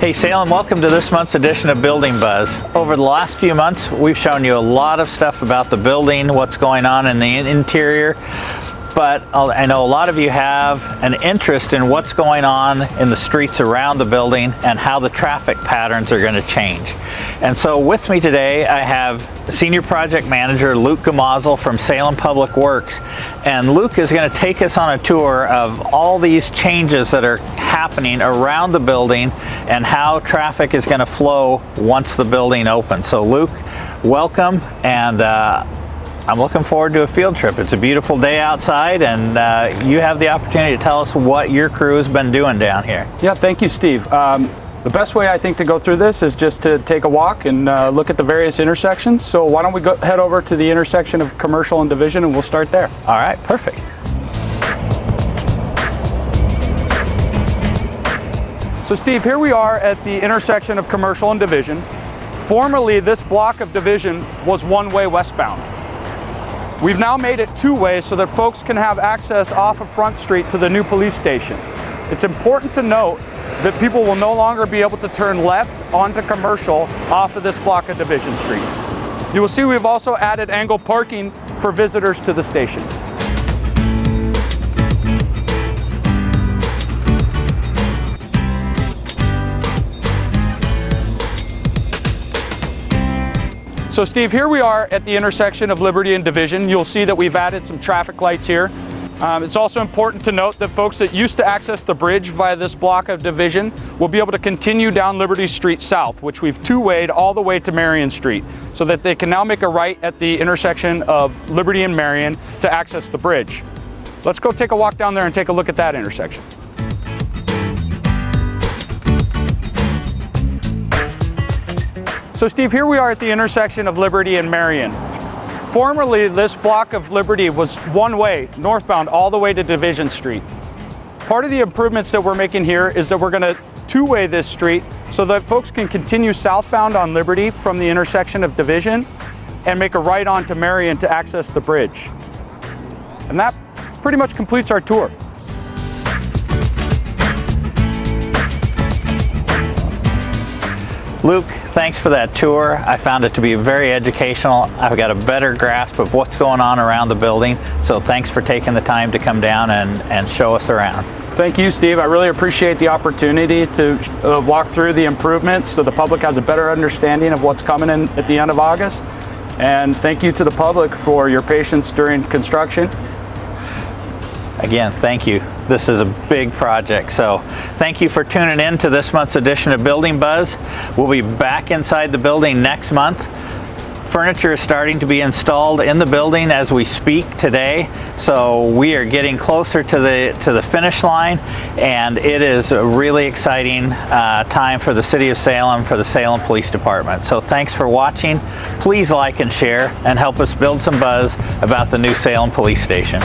Hey Salem, welcome to this month's edition of Building Buzz. Over the last few months, we've shown you a lot of stuff about the building, what's going on in the interior, but I know a lot of you have an interest in what's going on in the streets around the building and how the traffic patterns are going to change. And so with me today, I have Senior Project Manager Luke Gamazel from Salem Public Works. And Luke is going to take us on a tour of all these changes that are happening around the building and how traffic is going to flow once the building opens. So Luke, welcome, and I'm looking forward to a field trip. It's a beautiful day outside, and you have the opportunity to tell us what your crew has been doing down here. Yeah, thank you, Steve. The best way I think to go through this is just to take a walk and look at the various intersections. So why don't we head over to the intersection of Commercial and Division, and we'll start there. All right, perfect. So Steve, here we are at the intersection of Commercial and Division. Formerly, this block of Division was one-way westbound. We've now made it two-way so that folks can have access off of Front Street to the new police station. It's important to note that people will no longer be able to turn left onto Commercial off of this block of Division Street. You will see we've also added angled parking for visitors to the station. So Steve, here we are at the intersection of Liberty and Division. You'll see that we've added some traffic lights here. It's also important to note that folks that used to access the bridge via this block of Division will be able to continue down Liberty Street South, which we've two-wayed all the way to Marion Street, so that they can now make a right at the intersection of Liberty and Marion to access the bridge. Let's go take a walk down there and take a look at that intersection. So Steve, here we are at the intersection of Liberty and Marion. Formerly, this block of Liberty was one-way, northbound, all the way to Division Street. Part of the improvements that we're making here is that we're going to two-way this street so that folks can continue southbound on Liberty from the intersection of Division and make a right onto Marion to access the bridge. And that pretty much completes our tour. Luke, thanks for that tour. I found it to be very educational. I've got a better grasp of what's going on around the building, so thanks for taking the time to come down and show us around. Thank you, Steve. I really appreciate the opportunity to walk through the improvements so the public has a better understanding of what's coming in at the end of August. And thank you to the public for your patience during construction. Again, thank you. This is a big project, so thank you for tuning in to this month's edition of Building Buzz. We'll be back inside the building next month. Furniture is starting to be installed in the building as we speak today, so we are getting closer to the finish line, and it is a really exciting time for the City of Salem, for the Salem Police Department. So thanks for watching. Please like and share and help us build some buzz about the new Salem Police Station.